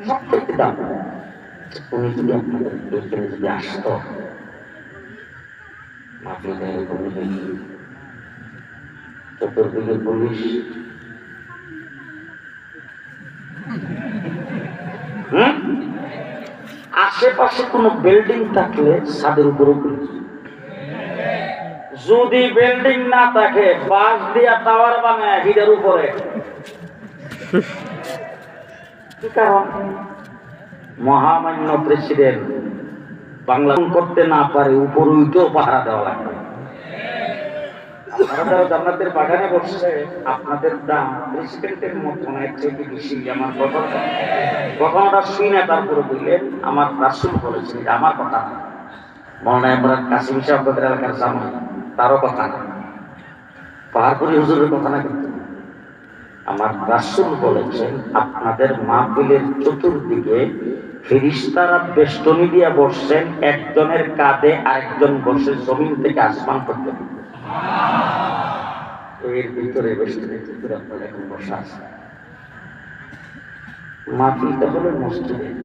সবথেকে দাম। উনি যদি আপনাদের এখানে যদি আসতো, মাহফিলে এরকম চতুর্দিকে পুলিশ, আশেপাশে কোন বিল্ডিং থাকলে ছাদের উপরে পুলিশ, যদি বিল্ডিং না থাকে বাঁশ দিয়া টাওয়ার বানায় হিডের উপরে। কি কারণ? মহামান্য প্রেসিডেন্ট বাংলা করতে না পারে, উপরে উঠেও পাহারা দেওয়া লাগবে। আপনারা যারা জান্নাতের বাগানে বসছে, আপনাদের দাম প্রেসিডেন্টের মতো এর থেকে বেশি। আমার ঘটনাটা শুই না, তারপরে বললেন আমার রাসূল বলেছেন, আমার কথা না। মৌলানা ইমরান কাসিম সাহেব আপনাদের এলাকার জামাই, তারও কথা না, পাহাড়পুরি হুজুরের কথা না, কিন্তু আমার রাসূল বলেছেন আপনাদের মাহফিলের চতুর্দিকে ফেরেশতারা বেষ্টনী দিয়ে বসছেন, একজনের কাঁধে আরেকজন বসে জমিন থেকে আসমান পর্যন্ত। এর ভিতরে বেষ্টনীর ভিতরে আপনারা এখন বসা আছে। মাহফিলটা হলো মসজিদে।